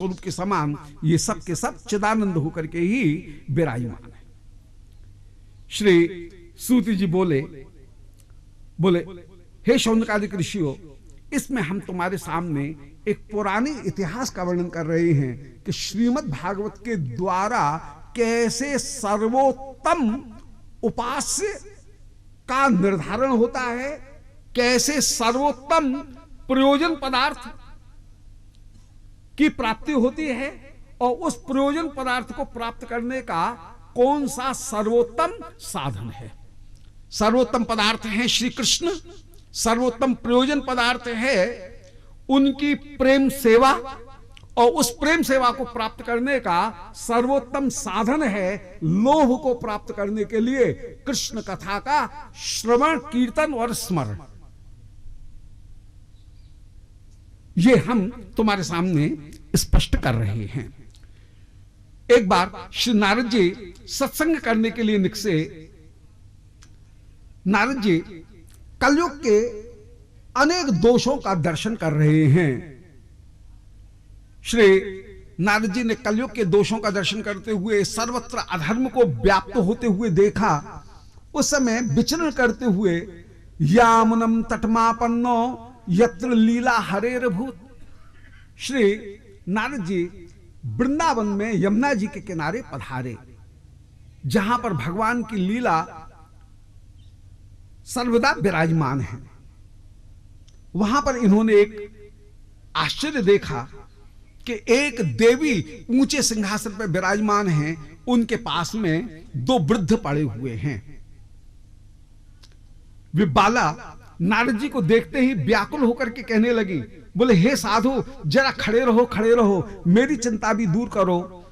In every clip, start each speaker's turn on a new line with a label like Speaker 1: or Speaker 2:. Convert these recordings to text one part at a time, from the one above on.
Speaker 1: स्वरूप के समान ये सब के सब चिदानंद होकर के ही विराजमान है। श्री सूत जी बोले हे शौनकादिक ऋषियों, इसमें हम तुम्हारे सामने एक पुराने इतिहास का वर्णन कर रहे हैं कि श्रीमद् भागवत के द्वारा कैसे सर्वोत्तम उपास्य का निर्धारण होता है, कैसे सर्वोत्तम प्रयोजन पदार्थ की प्राप्ति होती है और उस प्रयोजन पदार्थ को प्राप्त करने का कौन सा सर्वोत्तम साधन है। सर्वोत्तम पदार्थ है श्री कृष्ण, सर्वोत्तम प्रयोजन पदार्थ है उनकी प्रेम सेवा और उस प्रेम सेवा को प्राप्त करने का सर्वोत्तम साधन है लोभ को प्राप्त करने के लिए कृष्ण कथा का श्रवण कीर्तन और स्मरण। ये हम तुम्हारे सामने स्पष्ट कर रहे हैं। एक बार श्री नारद जी सत्संग करने के लिए निकसे। नारद जी कलयुग के अनेक दोषों का दर्शन कर रहे हैं। श्री नारद जी ने कलयुग के दोषों का दर्शन करते हुए सर्वत्र अधर्म को व्याप्त होते हुए देखा। उस समय विचरण करते हुए यामुनम तटमापन्नो यत्र लीला हरेर भूत, श्री नारद जी वृंदावन में यमुना जी के किनारे पधारे, जहां पर भगवान की लीला सर्वदा विराजमान है। वहां पर इन्होंने एक आश्चर्य देखा कि एक देवी ऊंचे सिंहासन पर विराजमान हैं, उनके पास में दो वृद्ध पड़े हुए हैं। वे बाला नारद जी को देखते ही व्याकुल होकर के कहने लगी, बोले हे साधु जरा खड़े रहो, खड़े रहो, मेरी चिंता भी दूर करो।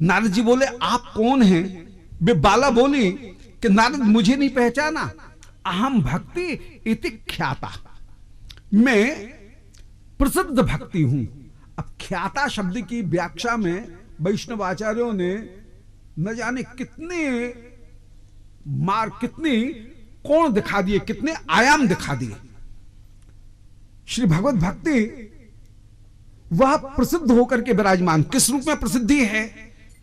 Speaker 1: नारद जी बोले आप कौन हैं? वे बाला बोली कि नारद मुझे नहीं पहचाना, अहम भक्ति इति ख्याता, मैं प्रसिद्ध भक्ति हूं। अब ख्याता शब्द की व्याख्या में वैष्णव आचार्यों ने न जाने कितनी कोण दिखा दिए, कितने आयाम दिखा दिए। श्री भगवत भक्ति वह प्रसिद्ध होकर के विराजमान, किस रूप में प्रसिद्धि है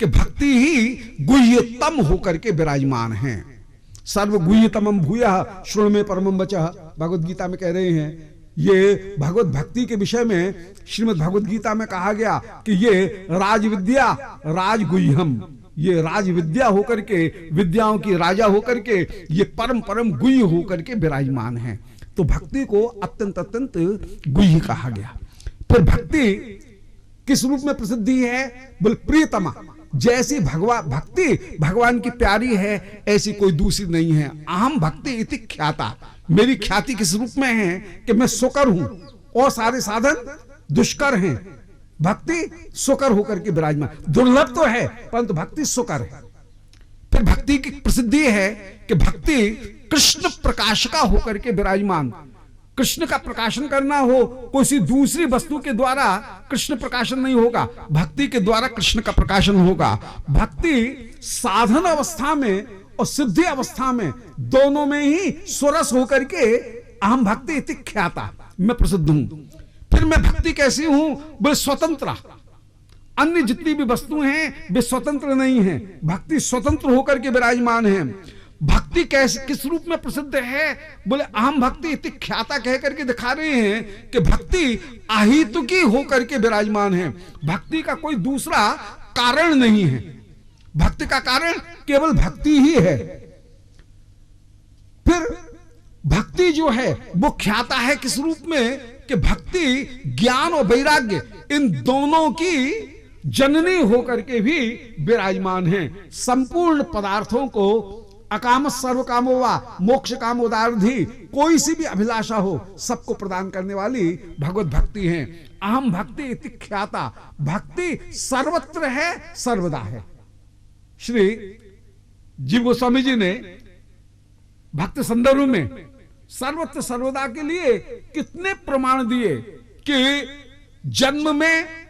Speaker 1: कि भक्ति ही गुह्यतम होकर के विराजमान है। सर्व गुह्यतमम भूयः श्रृणु मे परमं वचः, भगवत गीता में कह रहे हैं। ये भगवत भक्ति के विषय में श्रीमद् भगवत गीता में कहा गया कि ये राजविद्या राजगुह्यम, ये राज विद्या होकर के, विद्याओं की राजा होकर के, ये परम परम गुह्य होकर के विराजमान है। तो भक्ति को अत्यंत अत्यंत गुह्य कहा गया। फिर भक्ति किस रूप में प्रसिद्धि है? बोल प्रियतमा, जैसी भक्ति भगवान की प्यारी है ऐसी कोई दूसरी नहीं है। अहम भक्ति इति ख्याता, मेरी ख्याति किस रूप में है कि मैं सुकर हूं और सारे साधन दुष्कर हैं, भक्ति सुकर होकर के विराजमान। दुर्लभ तो है परंतु भक्ति सुकर है। फिर भक्ति की प्रसिद्धि है कि भक्ति कृष्ण प्रकाशिका होकर के विराजमान। कृष्ण का प्रकाशन करना हो, कोई दूसरी वस्तु के द्वारा कृष्ण प्रकाशन नहीं होगा, भक्ति के द्वारा कृष्ण का प्रकाशन होगा। भक्ति साधन अवस्था में और सिद्धि अवस्था में दोनों में ही सुरस होकर के अहम भक्ति इति ख्याता, मैं प्रसिद्ध हूं। फिर मैं भक्ति कैसी हूं? वे स्वतंत्र, अन्य जितनी भी वस्तुएं हैं वे स्वतंत्र नहीं हैं, भक्ति स्वतंत्र होकर के विराजमान है। भक्ति कैसे किस रूप में प्रसिद्ध है? बोले अहम भक्ति इति ख्याता कह करके दिखा रहे हैं कि भक्ति अहेतुकी होकर के विराजमान है। भक्ति का कोई दूसरा कारण नहीं है, भक्ति का कारण केवल भक्ति ही है। फिर भक्ति जो है वो ख्याता है किस रूप में कि भक्ति ज्ञान और वैराग्य इन दोनों की जननी होकर के भी विराजमान है। संपूर्ण पदार्थों को अकाम सर्व कामो वा मोक्ष काम उदारधि, कोई सी भी अभिलाषा हो सबको प्रदान करने वाली भगवत भक्ति है। अहम भक्ति इति ख्याता, भक्ति सर्वत्र है, सर्वदा है। श्री जीव गोस्वामी जी ने भक्त संदर्भ में सर्वत्र सर्वदा के लिए कितने प्रमाण दिए कि जन्म में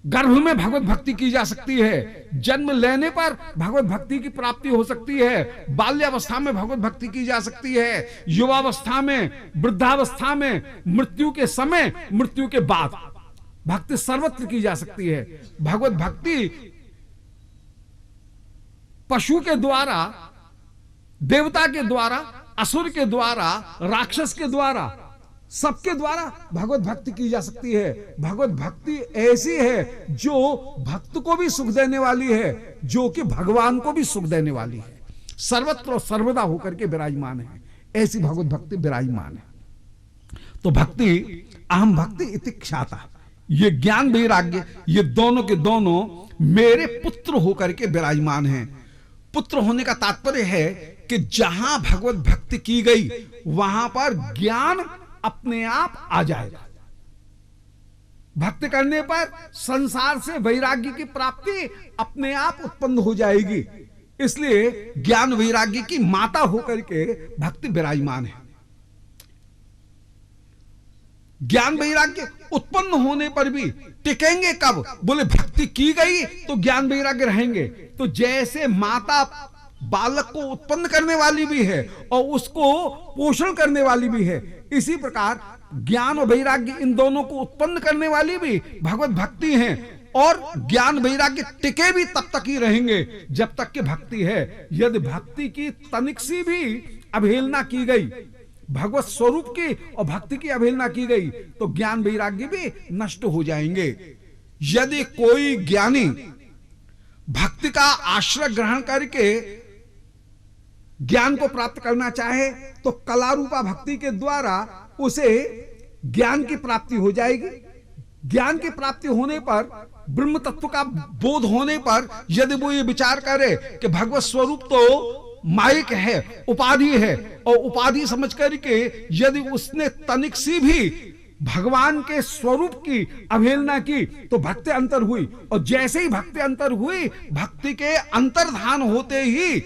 Speaker 1: गर्भ में भगवत भक्ति की जा सकती है, जन्म लेने पर भगवत भक्ति की प्राप्ति हो सकती है, बाल्यावस्था में भगवत भक्ति की जा सकती है, युवावस्था में, वृद्धावस्था में, मृत्यु के समय, मृत्यु के बाद भक्ति सर्वत्र की जा सकती है। भगवत भक्ति पशु के द्वारा, देवता के द्वारा, असुर के द्वारा, राक्षस के द्वारा, सबके द्वारा भगवत भक्ति की जा सकती है। भगवत भक्ति ऐसी है जो भक्त को भी सुख देने वाली है, जो कि भगवान को भी सुख देने वाली है, सर्वत्र और सर्वदा होकर के विराजमान है। ऐसी भगवत भक्ति विराजमान है। तो भक्ति, अहम भक्ति इति ख्याता, ये ज्ञान वैराग्य, ये दोनों के दोनों मेरे पुत्र होकर के विराजमान हैं। पुत्र होने का तात्पर्य है कि जहां भगवत भक्ति की गई वहां पर ज्ञान अपने आप आ जाएगा। भक्ति करने पर संसार से वैराग्य की प्राप्ति अपने आप उत्पन्न हो जाएगी। इसलिए ज्ञान वैराग्य की माता होकर के भक्ति विराजमान है। ज्ञान वैराग्य उत्पन्न होने पर भी टिकेंगे कब? बोले भक्ति की गई तो ज्ञान वैराग्य रहेंगे। तो जैसे माता बालक को उत्पन्न करने वाली भी है और उसको पोषण करने वाली भी है, इसी प्रकार ज्ञान और वैराग्य इन दोनों को उत्पन्न करने वाली भी भगवत भक्ति है। और ज्ञान वैराग्य टिके भी तब तक ही रहेंगे जब तक कि भक्ति है। यदि भक्ति की तनिक सी भी अवहेलना की गई, भगवत स्वरूप की और भक्ति की अवहेलना की गई, तो ज्ञान वैराग्य भी नष्ट हो जाएंगे। यदि कोई ज्ञानी भक्ति का आश्रय ग्रहण करके ज्ञान को प्राप्त करना चाहे तो कला रूपा भक्ति के द्वारा उसे ज्ञान की प्राप्ति हो जाएगी। ज्ञान की प्राप्ति होने पर, ब्रह्म तत्व का बोध होने पर यदि वो ये विचार करे कि भगवत स्वरूप तो माइक है, उपाधि है, और उपाधि समझ करके यदि उसने तनिक सी भी भगवान के स्वरूप की अवहेलना की तो भक्ति अंतर हुई। और जैसे ही भक्ति अंतर हुई, भक्ति के अंतर्धान होते ही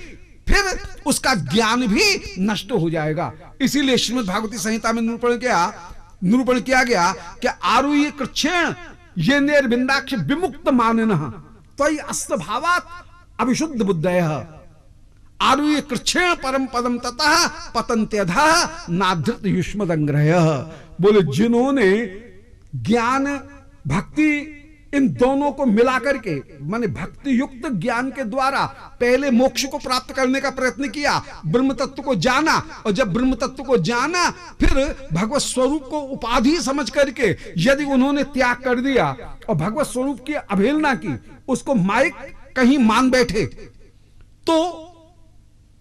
Speaker 1: फिर उसका ज्ञान भी नष्ट हो जाएगा। इसीलिए श्रीमद् भागवती संहिता में निरूपण किया गया कि आरुह्य कृच्छेण ये निर्बिंदाक्ष विमुक्त मानिनः त्वयि अस्तभावात् अविशुद्ध बुद्धयः आरुह्य कृच्छेण परम पदम ततः पतन्त्यधः नाधृत युष्मदंग्रहयः। बोले जिन्होंने ज्ञान भक्ति इन दोनों को मिलाकर के, माने भक्ति युक्त ज्ञान के द्वारा पहले मोक्ष को प्राप्त करने का प्रयत्न किया, ब्रह्म तत्व को जाना, और जब ब्रह्म तत्व को जाना फिर भगवत स्वरूप को उपाधि समझ करके यदि उन्होंने त्याग कर दिया और भगवत स्वरूप की अवहेलना की, उसको माइक कहीं मान बैठे, तो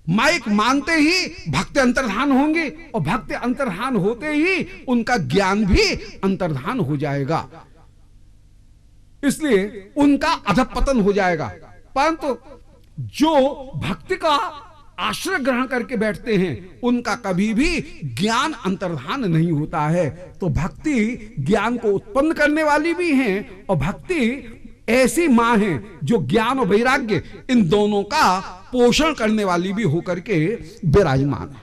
Speaker 1: माइक मानते ही भक्ति अंतर्धान होंगे और भक्ति अंतर्धान होते ही उनका ज्ञान भी अंतर्धान हो जाएगा। इसलिए उनका अधपतन हो जाएगा। परंतु जो भक्ति का आश्रय ग्रहण करके बैठते हैं उनका कभी भी ज्ञान अंतर्धान नहीं होता है। तो भक्ति ज्ञान को उत्पन्न करने वाली भी है और भक्ति ऐसी मां है जो ज्ञान और वैराग्य इन दोनों का पोषण करने वाली भी होकर के विराजमान है।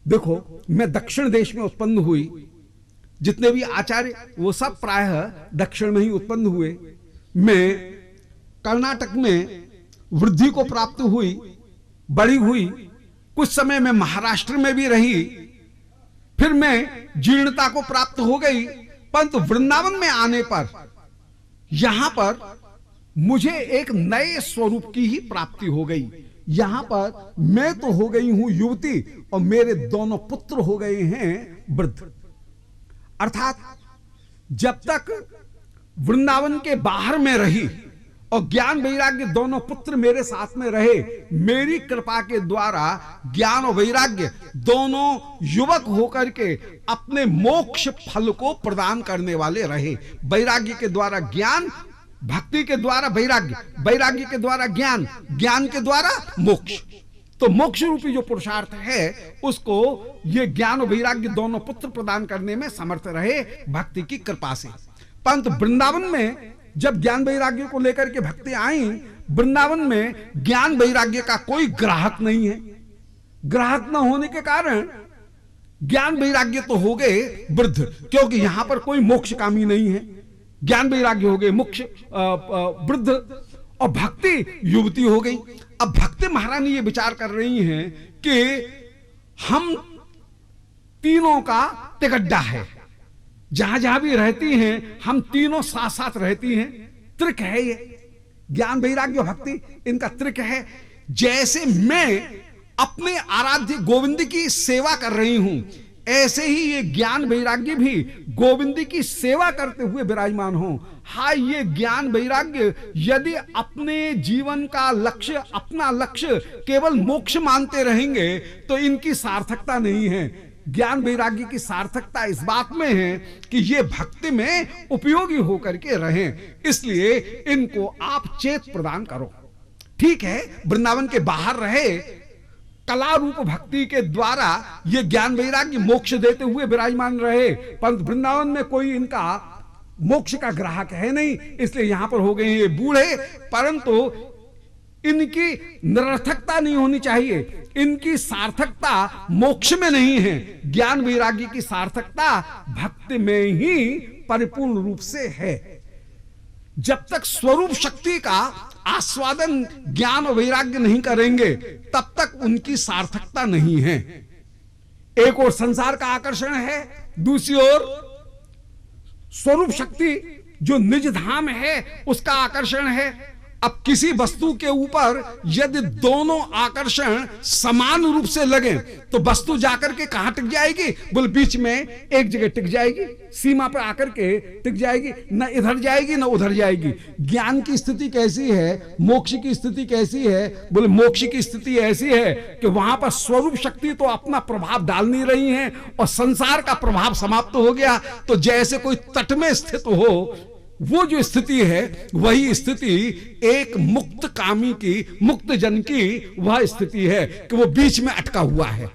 Speaker 1: देखो, मैं दक्षिण देश में उत्पन्न हुई, जितने भी आचार्य वो सब प्रायः दक्षिण में ही उत्पन्न हुए। मैं कर्नाटक में वृद्धि को प्राप्त हुई, बड़ी हुई, कुछ समय मैं महाराष्ट्र में भी रही, फिर मैं जीर्णता को प्राप्त हो गई। परंतु वृंदावन में आने पर यहां पर मुझे एक नए स्वरूप की ही प्राप्ति हो गई। यहां पर मैं तो हो गई हूं युवती और मेरे दोनों पुत्र हो गए हैं वृद्ध। अर्थात जब तक वृंदावन के बाहर में रही और ज्ञान वैराग्य दोनों पुत्र मेरे साथ में रहे, मेरी कृपा के द्वारा ज्ञान और वैराग्य दोनों युवक होकर के अपने मोक्ष फल को प्रदान करने वाले रहे। वैराग्य के द्वारा ज्ञान, भक्ति के द्वारा वैराग्य, वैराग्य के द्वारा ज्ञान, ज्ञान के द्वारा मोक्ष। तो मोक्ष रूपी जो पुरुषार्थ है उसको ये ज्ञान और वैराग्य दोनों पुत्र प्रदान करने में समर्थ रहे भक्ति की कृपा से। परंतु वृंदावन में जब ज्ञान वैराग्य को लेकर के भक्ति आई, वृंदावन में ज्ञान वैराग्य का कोई ग्राहक नहीं है। ग्राहक न होने के कारण ज्ञान वैराग्य तो हो गए वृद्ध, क्योंकि यहां पर कोई मोक्ष कामी नहीं है। ज्ञान वैराग्य हो गए मोक्ष वृद्ध और भक्ति युवती हो गई। अब भक्ति महारानी ये विचार कर रही हैं कि हम तीनों का तिगड्डा है, जहां जहां भी रहती हैं हम तीनों साथ साथ रहती हैं। त्रिक है ये ज्ञान वैराग्य भक्ति, इनका त्रिक है। जैसे मैं अपने आराध्य गोविंद की सेवा कर रही हूं, ऐसे ही ये ज्ञान वैराग्य भी गोविंद की सेवा करते हुए विराजमान हो। हाय, ये ज्ञान वैराग्य यदि अपने जीवन का लक्ष्य, अपना लक्ष्य केवल मोक्ष मानते रहेंगे तो इनकी सार्थकता नहीं है। ज्ञान वैराग्य की सार्थकता इस बात में है कि ये भक्ति में उपयोगी होकर के रहें, इसलिए इनको आप चेत प्रदान करो। ठीक है, वृंदावन के बाहर रहे, कला रूप भक्ति के द्वारा ये ज्ञान वैराग्य मोक्ष देते हुए विराजमान रहे, परंतु वृंदावन में कोई इनका मोक्ष का ग्राहक है नहीं, इसलिए यहां पर हो गए ये बूढ़े। परंतु इनकी निरर्थकता नहीं होनी चाहिए, इनकी सार्थकता मोक्ष में नहीं है। ज्ञान वैराग्य की सार्थकता भक्ति में ही परिपूर्ण रूप से है। जब तक स्वरूप शक्ति का आस्वादन ज्ञान और वैराग्य नहीं करेंगे तब तक उनकी सार्थकता नहीं है। एक और संसार का आकर्षण है, दूसरी ओर स्वरूप शक्ति जो निज धाम है उसका आकर्षण है। अब किसी वस्तु के ऊपर यदि दोनों आकर्षण समान रूप से लगे तो वस्तु जाकर के कहां टिक जाएगी? बोले बीच में एक जगह टिक जाएगी, सीमा पर आकर के टिक जाएगी, न इधर जाएगी न उधर जाएगी। ज्ञान की स्थिति कैसी है, मोक्ष की स्थिति कैसी है? बोले मोक्ष की स्थिति ऐसी है कि वहां पर स्वरूप शक्ति तो अपना प्रभाव डाल नहीं रही है और संसार का प्रभाव समाप्त हो गया। तो जैसे कोई तट में स्थित हो, वो जो स्थिति है वही स्थिति एक मुक्त कामी की, मुक्त जन की वह स्थिति है कि वो बीच में अटका हुआ है।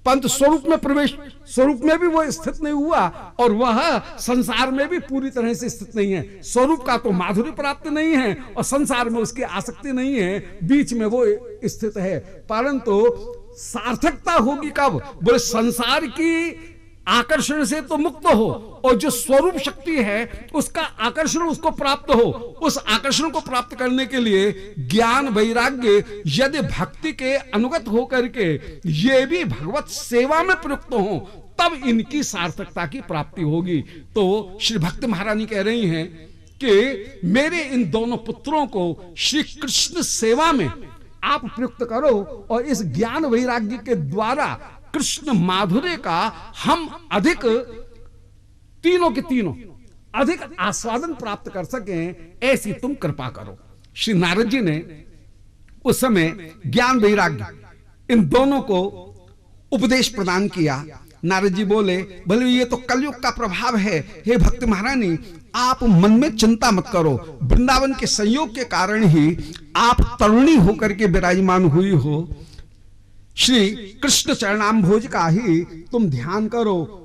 Speaker 1: परंतु स्वरूप में प्रवेश, स्वरूप में भी वो स्थित नहीं हुआ और वह संसार में भी पूरी तरह से स्थित नहीं है। स्वरूप का तो माधुर्य प्राप्त नहीं है और संसार में उसकी आसक्ति नहीं है, बीच में वो स्थित है। परंतु सार्थकता होगी कब? बोले संसार की आकर्षण से तो मुक्त हो और जो स्वरूप शक्ति है उसका आकर्षण उसको प्राप्त हो। उस आकर्षण को प्राप्त करने के लिए ज्ञान वैराग्य यदि भक्ति के अनुगत होकर के ये भी भगवत सेवा में प्रयुक्त हो तब इनकी सार्थकता की प्राप्ति होगी। तो श्री भक्त महारानी कह रही हैं कि मेरे इन दोनों पुत्रों को श्री कृष्ण सेवा में आप प्रयुक्त करो और इस ज्ञान वैराग्य के द्वारा कृष्ण माधुर्य का हम अधिक, तीनों के तीनों अधिक आस्वादन प्राप्त कर सकें, ऐसी तुम कृपा करो। श्री नारद जी ने उस समय ज्ञान वैराग्य इन दोनों को उपदेश प्रदान किया। नारद जी बोले, भले ये तो कलयुग का प्रभाव है, हे भक्त महारानी आप मन में चिंता मत करो, वृंदावन के संयोग के कारण ही आप तरुणी होकर के विराजमान हुई हो। श्री कृष्ण चरणाम्भोज का ही तुम ध्यान करो।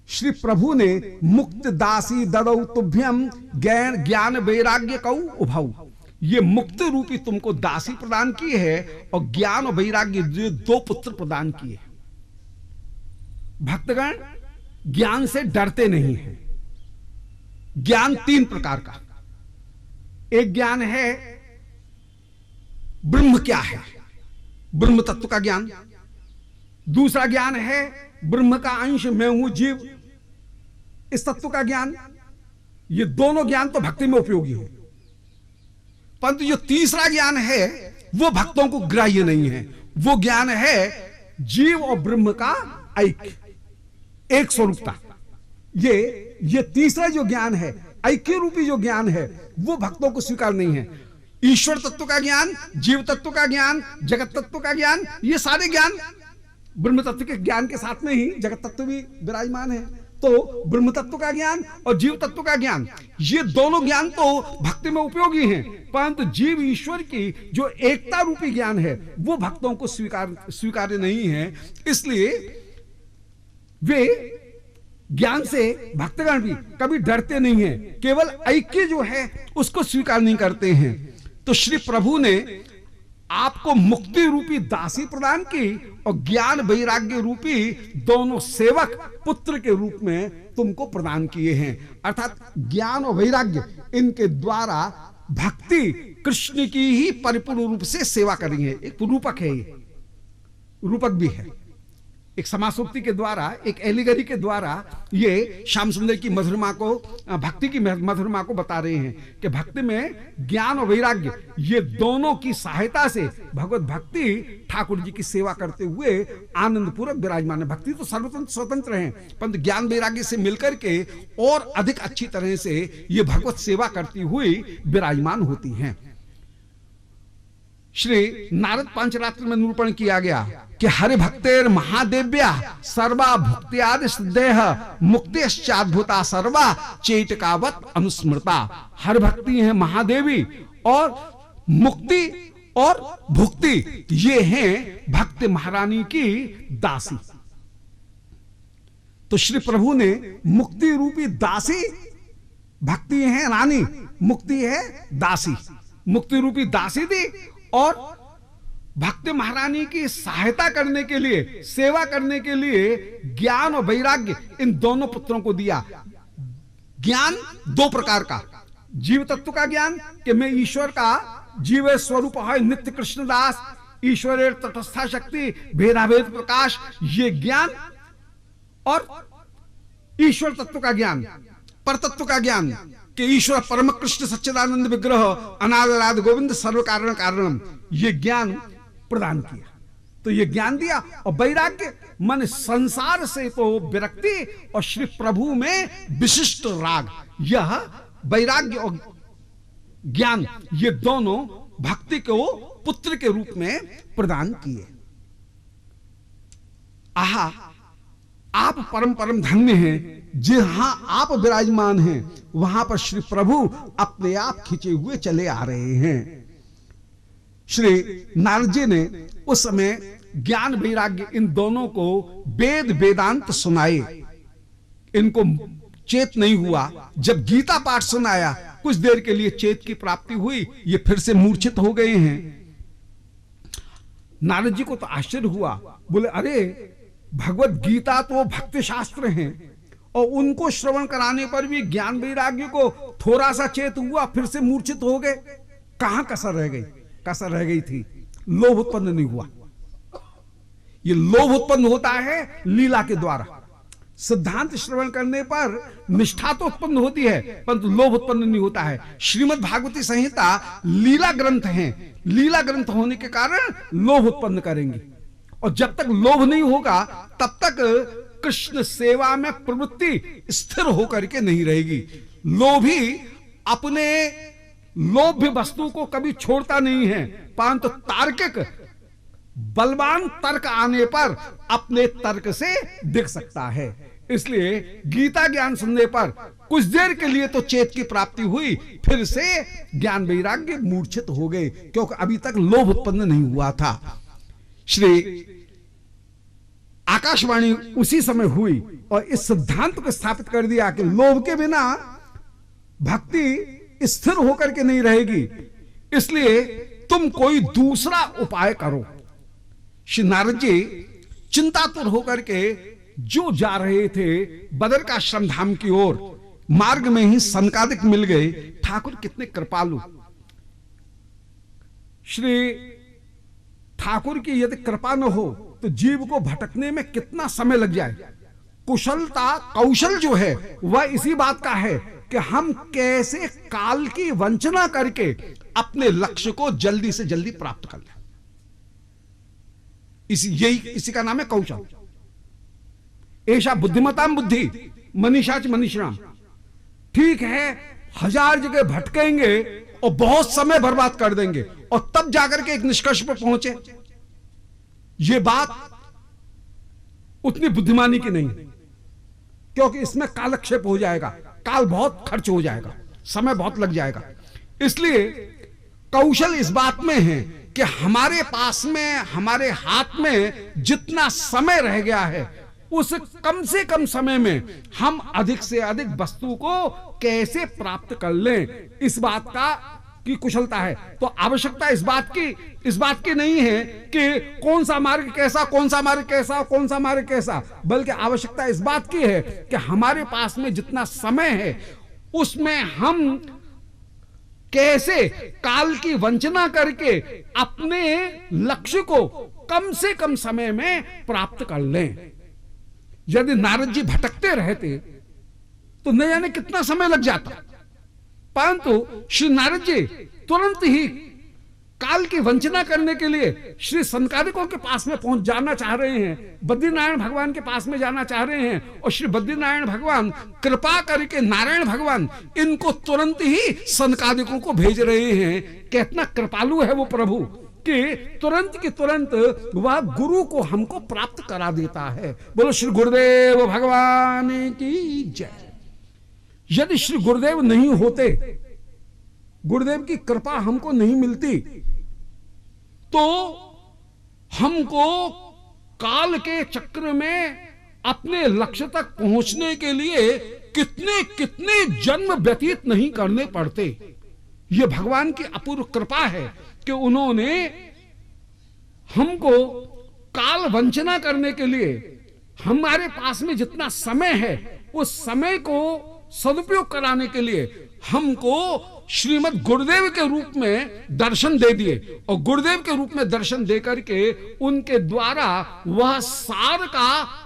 Speaker 1: श्री प्रभु ने मुक्त दासी ददौ तुभ्यम ज्ञान वैराग्य कौ उभौ, ये मुक्त रूपी तुमको दासी प्रदान की है और ज्ञान और वैराग्य दो पुत्र प्रदान किए। भक्तगण ज्ञान से डरते नहीं हैं। ज्ञान तीन प्रकार का, एक ज्ञान है ब्रह्म क्या है, ब्रह्म तत्व का ज्ञान। दूसरा ज्ञान है ब्रह्म का अंश मैं हूं जीव, इस तत्व का ज्ञान। ये दोनों ज्ञान तो भक्ति में उपयोगी है, परंतु जो तीसरा ज्ञान है वो भक्तों को ग्राह्य नहीं है। वो ज्ञान है जीव और ब्रह्म का ऐक्य, एक स्वरूपता। ये तीसरा जो ज्ञान है, ऐक्य रूपी जो ज्ञान है, वो भक्तों को स्वीकार नहीं है। ईश्वर तत्व का ज्ञान, जीव तत्व का ज्ञान, जगत तत्व का ज्ञान, ये सारे ज्ञान ब्रह्म तत्व के ज्ञान के साथ में ही जगत तत्व भी विराजमान है। तो ब्रह्म तत्व का ज्ञान और जीव तत्व का ज्ञान, ये दोनों ज्ञान तो भक्ति में उपयोगी हैं, परंतु जीव ईश्वर की जो एकता रूपी ज्ञान है वो भक्तों को स्वीकार्य नहीं है। इसलिए वे ज्ञान से भक्तगण भी कभी डरते नहीं हैं, केवल ऐक्य जो है उसको स्वीकार नहीं करते हैं। तो श्री प्रभु ने आपको मुक्ति रूपी दासी प्रदान की और ज्ञान वैराग्य रूपी दोनों सेवक पुत्र के रूप में तुमको प्रदान किए हैं। अर्थात ज्ञान और वैराग्य इनके द्वारा भक्ति कृष्ण की ही परिपूर्ण रूप से सेवा करी है। एक रूपक है, ये रूपक भी है। एक समासोक्ति के द्वारा, एक एलिगरी के द्वारा ये श्याम सुंदर की मधुरमा को, भक्ति की मधुरमा को बता रहे हैं कि भक्ति में ज्ञान और वैराग्य, ये दोनों की सहायता से भगवत भक्ति ठाकुर जी की सेवा करते हुए आनंद पूर्वक विराजमान है। भक्ति तो सर्वतंत्र स्वतंत्र है, परंतु ज्ञान वैराग्य से मिलकर के और अधिक अच्छी तरह से ये भगवत सेवा करती हुई विराजमान होती हैं। श्री नारद पंचरात्र में निरूपण किया गया कि हरि भक्तेर महादेव्या सर्वा भुक्त्यादि सिद्धेह मुक्तिश्चाद्भुता सर्वा चेटकावत अनुस्मृता। हरि भक्ति है महादेवी और मुक्ति और भुक्ति ये हैं भक्त महारानी की दासी। तो श्री प्रभु ने मुक्ति रूपी दासी, भक्ति है रानी, मुक्ति है दासी, मुक्ति रूपी दासी दी और भक्त महारानी की सहायता करने के लिए, सेवा करने के लिए ज्ञान और वैराग्य इन दोनों पुत्रों को दिया। ज्ञान दो प्रकार का, जीव तत्व का ज्ञान कि मैं ईश्वर का जीव स्वरूप है, नित्य कृष्णदास, ईश्वरेर तटस्था शक्ति, भेदाभेद प्रकाश, ये ज्ञान, और ईश्वर तत्व का ज्ञान, पर तत्व का ज्ञान कि ईश्वर परम कृष्ण सच्चिदानंद विग्रह अनादिराद गोविंद सर्व कारण कारणम, ये ज्ञान प्रदान किया। तो ये ज्ञान दिया। और वैराग्य मन संसार से तो विरक्ति और श्री प्रभु में विशिष्ट राग, यह वैराग्य और ज्ञान ये दोनों भक्ति को पुत्र के रूप में प्रदान किए। आहा, आप परम परम धन्य हैं, जहां आप विराजमान हैं वहां पर श्री प्रभु अपने आप खिंचे हुए चले आ रहे हैं। श्री नारद जी ने उस समय ज्ञान वैराग्य इन दोनों को वेद वेदांत सुनाए, इनको चेत नहीं हुआ। जब गीता पाठ सुनाया कुछ देर के लिए चेत की प्राप्ति हुई, ये फिर से मूर्छित हो गए हैं। नारद जी को तो आश्चर्य हुआ, बोले अरे भगवत गीता तो भक्ति शास्त्र हैं और उनको श्रवण कराने पर भी ज्ञान वैराग्य को थोड़ा सा चेत हुआ, फिर से मूर्छित हो गए। कहां कसर रह गई? कसर रह गई थी, लोभ उत्पन्न नहीं हुआ। ये लोभ उत्पन्न होता है लीला के द्वारा। सिद्धांत श्रवण करने पर निष्ठा तो उत्पन्न होती है, परंतु लोभ उत्पन्न नहीं होता है। श्रीमद् भागवती संहिता लीला ग्रंथ है, लीला ग्रंथ होने के कारण लोभ उत्पन्न करेंगे, और जब तक लोभ नहीं होगा तब तक कृष्ण सेवा में प्रवृत्ति स्थिर होकर के नहीं रहेगी। लोभी अपने लोभ्य वस्तु को कभी छोड़ता नहीं है, परंतु तार्किक बलवान तर्क आने पर अपने तर्क से दिख सकता है। इसलिए गीता ज्ञान सुनने पर कुछ देर के लिए तो चेत की प्राप्ति हुई, फिर से ज्ञान वैराग्य मूर्छित हो गए, क्योंकि अभी तक लोभ उत्पन्न नहीं हुआ था। श्री आकाशवाणी उसी समय हुई और इस सिद्धांत को स्थापित कर दिया कि लोभ के बिना भक्ति स्थिर होकर के नहीं रहेगी, इसलिए तुम कोई दूसरा उपाय करो। श्री नारद जी चिंतातुर होकर के जो जा रहे थे बदर का आश्रम धाम की ओर, मार्ग में ही सनकादिक मिल गए। ठाकुर कितने कृपालु! श्री ठाकुर की यदि कृपा न हो तो जीव को भटकने में कितना समय लग जाए। कुशलता, कौशल जो है वह इसी बात का है कि हम कैसे काल की वंचना करके अपने लक्ष्य को जल्दी से जल्दी प्राप्त कर लें। इसी का नाम है कौशल। ऐसा बुद्धिमताम बुद्धि मनीषाच मनीषराम। ठीक है, 1000 जगह भटकेंगे और बहुत समय बर्बाद कर देंगे और तब जाकर के एक निष्कर्ष पर पहुंचे, यह बात उतनी बुद्धिमानी की नहीं, क्योंकि इसमें कालक्षेप हो जाएगा, काल बहुत खर्च हो जाएगा, समय बहुत लग जाएगा। इसलिए कौशल इस बात में है कि हमारे पास में, हमारे हाथ में जितना समय रह गया है उस कम से कम समय में हम अधिक से अधिक वस्तु को कैसे प्राप्त कर लें, इस बात का की कुशलता है। तो आवश्यकता इस बात की नहीं है कि कौन सा मार्ग कैसा, कौन सा मार्ग कैसा, कौन सा मार्ग कैसा, बल्कि आवश्यकता इस बात की है कि हमारे पास में जितना समय है उसमें हम कैसे काल की वंचना करके अपने लक्ष्य को कम से कम समय में प्राप्त कर लें। यदि नारद जी भटकते रहते तो न जाने कितना समय लग जाता, परंतु श्री नारद जी तुरंत ही काल की वंचना करने के लिए श्री सनकादिकों के पास में पहुंच जाना चाह रहे हैं, बद्रीनारायण भगवान के पास में जाना चाह रहे हैं। और श्री बद्रीनारायण भगवान कृपा करके नारायण भगवान इनको तुरंत ही सनकादिकों को भेज रहे हैं। कितना कृपालु है वो प्रभु कि तुरंत की तुरंत वह गुरु को हमको प्राप्त करा देता है। बोलो श्री गुरुदेव भगवान की जय। यदि श्री गुरुदेव नहीं होते, गुरुदेव की कृपा हमको नहीं मिलती, तो हमको काल के चक्र में अपने लक्ष्य तक पहुंचने के लिए कितने कितने जन्म व्यतीत नहीं करने पड़ते। यह भगवान की अपूर्व कृपा है कि उन्होंने हमको काल वंचना करने के लिए हमारे पास में जितना समय है उस समय को सदुपयोग कराने के लिए हमको श्रीमद् गुरुदेव के रूप में दर्शन दे दिए। और गुरुदेव के रूप में दर्शन दे करके उनके द्वारा वह सार का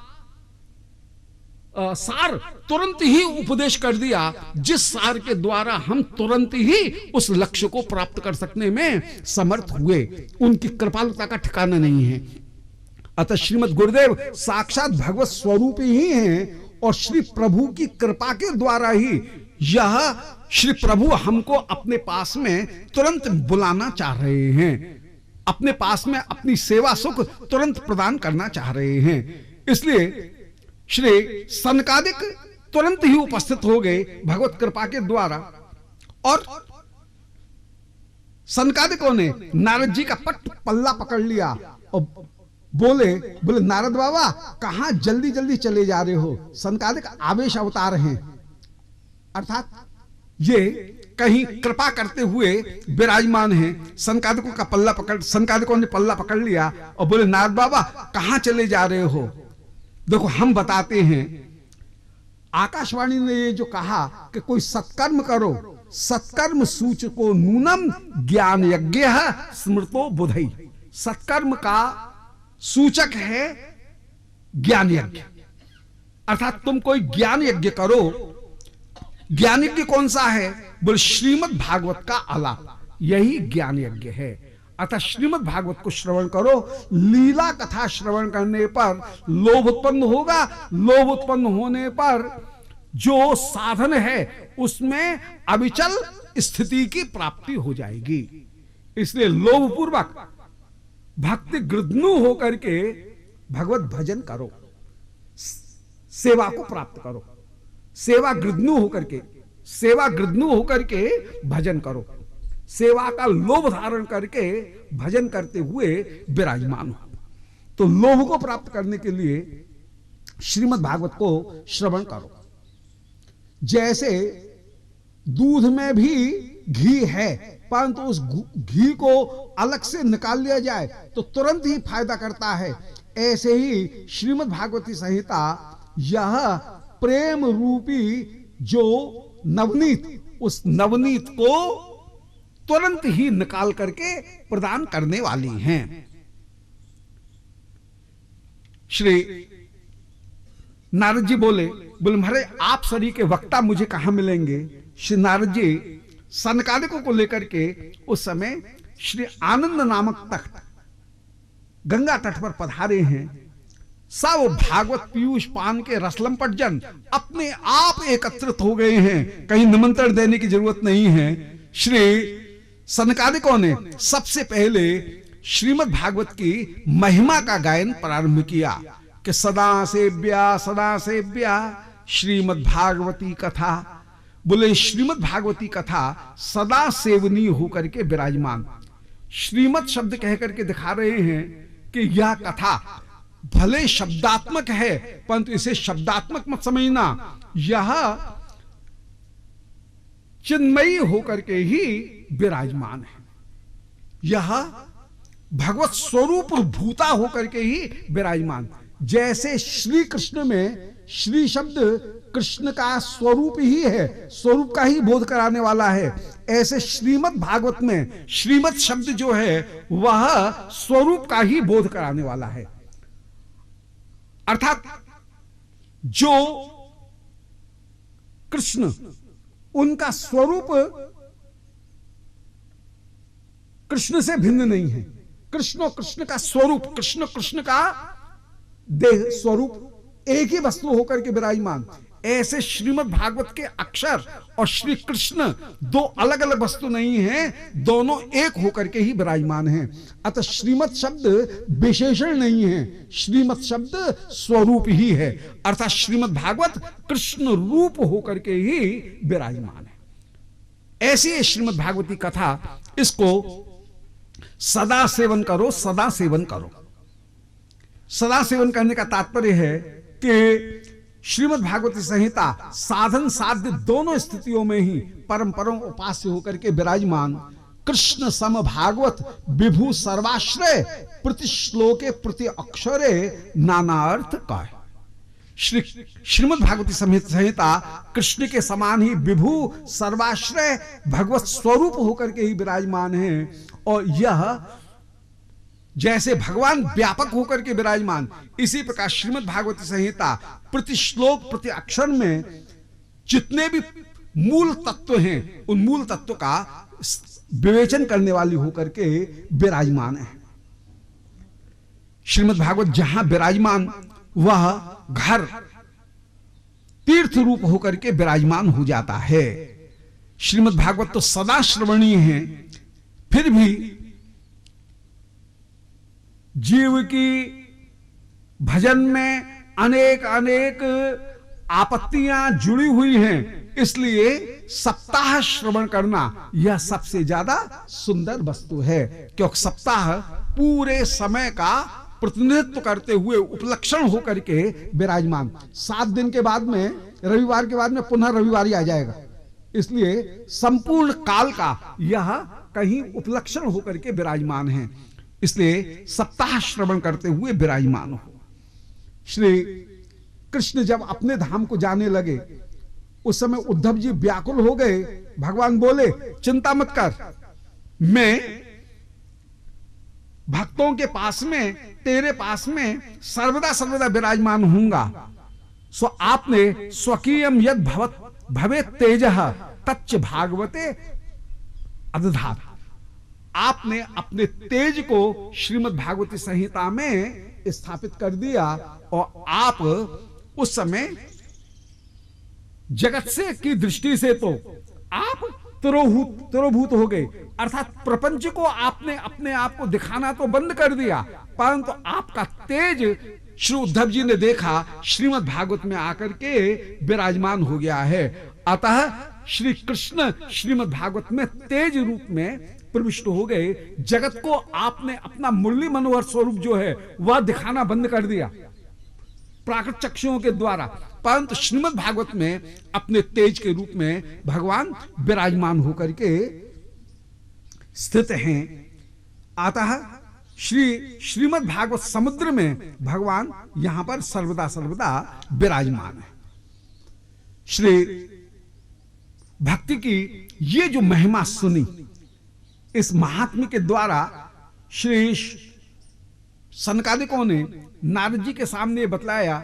Speaker 1: सार तुरंत ही उपदेश कर दिया, जिस सार के द्वारा हम तुरंत ही उस लक्ष्य को प्राप्त कर सकने में समर्थ हुए। उनकी कृपालुता का ठिकाना नहीं है। अतः श्रीमद् गुरुदेव साक्षात भगवत स्वरूप ही हैं और श्री प्रभु की कृपा के द्वारा ही यह श्री प्रभु हमको अपने पास में तुरंत बुलाना चाह रहे हैं, अपने पास में अपनी सेवा सुख तुरंत प्रदान करना चाह रहे हैं। इसलिए श्री सनकादिक तुरंत ही उपस्थित हो गए भगवत कृपा के द्वारा। और सनकादिकों ने नारद जी का पल्ला पकड़ लिया और बोले नारद बाबा कहां जल्दी जल्दी चले जा रहे हो। सनकादिक आवेश अवतार हैं, अर्थात ये कहीं कृपा करते हुए विराजमान हैं। सनकादिकों ने पल्ला पकड़ लिया और बोले नारद बाबा कहां चले जा रहे हो। देखो हम बताते हैं, आकाशवाणी ने ये जो कहा कि कोई सत्कर्म करो, सत्कर्म सूचको नूनम ज्ञान यज्ञ स्मृतो बुधई। सत्कर्म का सूचक है ज्ञान यज्ञ, अर्थात तुम कोई ज्ञान यज्ञ करो। ज्ञान यज्ञ कौन सा है? बोले श्रीमद् भागवत का आलाप, यही ज्ञान यज्ञ है। अतः श्रीमद् भागवत को श्रवण करो। लीला कथा श्रवण करने पर लोभ उत्पन्न होगा, लोभ उत्पन्न होने पर जो साधन है उसमें अविचल स्थिति की प्राप्ति हो जाएगी। इसलिए लोभ पूर्वक भक्ति गृध्नु होकर के भगवत भजन करो, सेवा को प्राप्त करो। सेवा गृध्नु होकर के भजन करो। सेवा का लोभ धारण करके भजन करते हुए विराजमान हो। तो लोभ को प्राप्त करने के लिए श्रीमद् भागवत को श्रवण करो। जैसे दूध में भी घी है, परंतु उस घी को अलग से निकाल लिया जाए तो तुरंत ही फायदा करता है, ऐसे ही श्रीमद् भागवती संहिता यह प्रेम रूपी जो नवनीत, उस नवनीत को तुरंत ही निकाल करके प्रदान करने वाली हैं। श्री नारद जी बोले महाराज आप सरी के वक्ता मुझे कहां मिलेंगे। श्री नारद जी सनकादिकों को लेकर के उस समय श्री आनंद नामक तख्त गंगा तट पर पधारे हैं। सब भागवत पीयूष पान के रसलंपट जन अपने आप एकत्रित हो गए हैं, कहीं निमंत्रण देने की जरूरत नहीं है। श्री सनकादिकों ने सबसे पहले श्रीमद् भागवत की महिमा का गायन प्रारंभ किया कि सदा सेव्या श्रीमद् भागवती कथा। बोले श्रीमद् भागवती कथा सदा सेवनीय होकर के विराजमान। श्रीमद् शब्द कह करके दिखा रहे हैं कि यह कथा भले शब्दात्मक है, परंतु इसे शब्दात्मक मत समझना, यह चिन्मयी होकर के ही विराजमान है। यह भगवत स्वरूप भूता होकर के ही विराजमान। जैसे श्री कृष्ण में श्री शब्द कृष्ण का स्वरूप ही है, स्वरूप का ही बोध कराने वाला है। ऐसे श्रीमद् भागवत में श्रीमद् शब्द जो है वह स्वरूप का ही बोध कराने वाला है। अर्थात जो कृष्ण, उनका स्वरूप कृष्ण से भिन्न नहीं है। कृष्ण और कृष्ण का स्वरूप, कृष्ण कृष्ण का देह स्वरूप एक ही वस्तु होकर के विराजमान। ऐसे श्रीमद् भागवत के अक्षर और श्री कृष्ण दो अलग अलग वस्तु नहीं हैं, दोनों एक होकर के ही विराजमान हैं। अतः श्रीमद् शब्द विशेषण नहीं है, श्रीमद् शब्द स्वरूप ही है। अर्थात श्रीमद् भागवत कृष्ण रूप होकर के ही विराजमान है। ऐसी श्रीमद् भागवती कथा, इसको सदा सेवन करो, सदा सेवन करो। सदा सेवन करने का तात्पर्य है कि श्रीमद् भागवती संहिता साधन साध्य दोनों स्थितियों में ही परम परम उपास्य होकर के विराजमान कृष्ण सम भागवत विभु सर्वाश्रय प्रति श्लोके प्रति अक्षरे नानार्थ का। श्रीमद् भागवती संहिता कृष्ण के समान ही विभु सर्वाश्रय भगवत स्वरूप होकर के ही विराजमान है। और यह जैसे भगवान व्यापक होकर के विराजमान, इसी प्रकार श्रीमद् भागवती संहिता प्रति श्लोक प्रति अक्षर में जितने भी मूल तत्व हैं, उन मूल तत्व का विवेचन करने वाली होकर के विराजमान है। श्रीमद् भागवत जहां विराजमान, वह घर तीर्थ रूप होकर के विराजमान हो जाता है। श्रीमद् भागवत तो सदा श्रवणीय है, फिर भी जीव की भजन में अनेक अनेक आपत्तियां जुड़ी हुई हैं, इसलिए सप्ताह श्रवण करना यह सबसे ज्यादा सुंदर वस्तु है। क्योंकि सप्ताह पूरे समय का प्रतिनिधित्व करते हुए उपलक्षण होकर के विराजमान। 7 दिन के बाद में, रविवार के बाद में पुनः रविवार ही आ जाएगा, इसलिए संपूर्ण काल का यह कहीं उपलक्षण होकर के विराजमान है, इसलिए सप्ताह श्रवण करते हुए विराजमान हो। श्री कृष्ण जब अपने धाम को जाने लगे, उस समय उद्धव जी व्याकुल हो गए। भगवान बोले, चिंता मत कर, मैं भक्तों के पास में, तेरे पास में सर्वदा सर्वदा विराजमान हूंगा। सो आपने स्वकीयम यद भवे तेजः तच्च भागवते अदधात। आपने अपने तेज को श्रीमद् भागवती संहिता में स्थापित कर दिया और आप उस समय जगत से की दृष्टि से तो आप तिरोभूत हो गए। अर्थात प्रपंच को आपने अपने आप को दिखाना तो बंद कर दिया, परंतु आपका तेज श्री उद्धव जी ने देखा, श्रीमद् भागवत में आकर के विराजमान हो गया है। अतः श्री कृष्ण श्रीमद् भागवत में तेज रूप में प्रविष्ट हो गए। जगत को आपने अपना मुरली मनोहर स्वरूप जो है वह दिखाना बंद कर दिया प्राकृत चक्षुओं के द्वारा, परंतु श्रीमद् भागवत में अपने तेज के रूप में भगवान विराजमान होकर के स्थित हैं। अतः श्रीमद् भागवत समुद्र में भगवान यहां पर सर्वदा सर्वदा विराजमान है। श्री भक्ति की ये जो महिमा सुनी, इस महात्म्य के द्वारा श्री सनकादिकों ने नारद जी के सामने बतलाया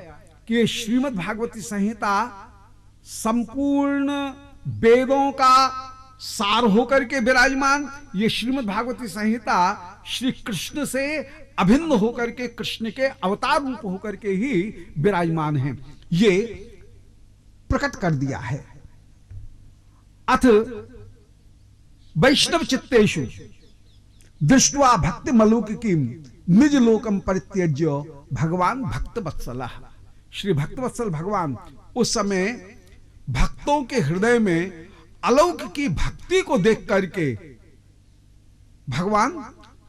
Speaker 1: कि श्रीमद् भागवती संहिता संपूर्ण वेदों का सार होकर के विराजमान। ये श्रीमद् भागवती संहिता श्री कृष्ण से अभिन्न होकर के कृष्ण के अवतार रूप होकर के ही विराजमान है, ये प्रकट कर दिया है। अथ वैष्णव चित्तेषु दृष्ट्वा भक्ति मलौकिकीम निज लोकम परित्यज्य भगवान भक्त वत्सलः। श्री भक्तवत्सल भगवान उस समय भक्तों के हृदय में अलौकिक की भक्ति को देख करके भगवान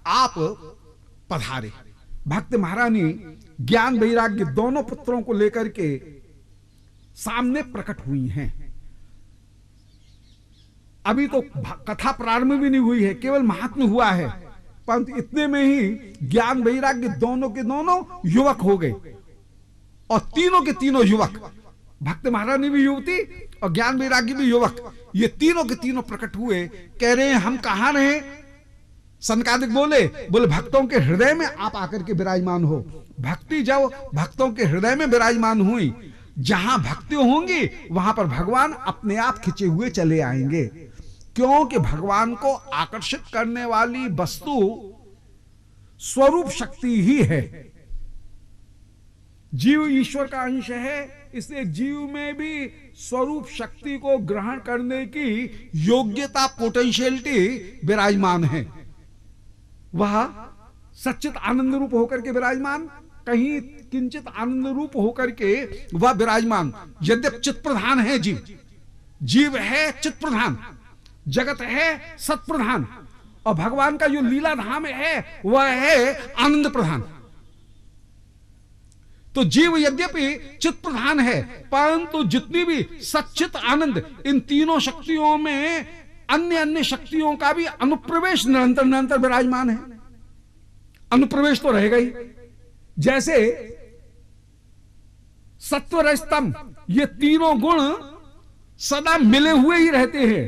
Speaker 1: आप पधारे। भक्त महारानी ज्ञान वैराग्य दोनों पुत्रों को लेकर के सामने प्रकट हुई हैं। अभी तो कथा प्रारंभ भी नहीं हुई है, केवल महात्म्य हुआ है, परंतु इतने में ही ज्ञान वैराग्य दोनों के दोनों युवक हो गए। और तीनों के तीनों युवक, भक्त महारानी भी युवती और ज्ञान वैरागी भी युवक, ये तीनों के तीनों प्रकट हुए। कह रहे हैं हम कहां रहे? सनकादिक बोले भक्तों के हृदय में आप आकर के विराजमान हो। भक्ति जब भक्तों के हृदय में विराजमान हुई, जहां भक्ति होंगी वहां पर भगवान अपने आप खिंचे हुए चले आएंगे, क्योंकि भगवान को आकर्षित करने वाली वस्तु स्वरूप शक्ति ही है। जीव ईश्वर का अंश है, इसलिए जीव में भी स्वरूप शक्ति को ग्रहण करने की योग्यता, पोटेंशियलिटी विराजमान है। वह सच्चित आनंद रूप होकर के विराजमान, कहीं किंचित आनंद रूप होकर के वह विराजमान। यद्यप चित्त प्रधान है जीव, जीव है चित्त प्रधान, जगत है सत प्रधान, और भगवान का जो लीला धाम है वह है आनंद प्रधान। तो जीव यद्यपि चित्त प्रधान है, परंतु जितनी भी सच्चित आनंद, इन तीनों शक्तियों में अन्य अन्य शक्तियों का भी अनुप्रवेश निरंतर निरंतर विराजमान है। अनुप्रवेश तो रहेगा ही। जैसे सत्व रज तम, ये तीनों गुण सदा मिले हुए ही रहते हैं,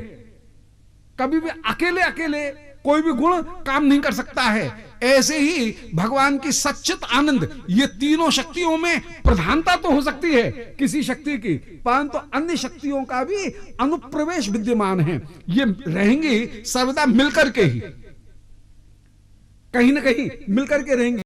Speaker 1: कभी भी अकेले अकेले कोई भी गुण काम नहीं कर सकता है। ऐसे ही भगवान की सच्चित आनंद, ये तीनों शक्तियों में प्रधानता तो हो सकती है किसी शक्ति की, परंतु अन्य शक्तियों का भी अनुप्रवेश विद्यमान है। ये रहेंगी सर्वदा मिलकर के ही, कहीं ना कहीं मिलकर के रहेंगे।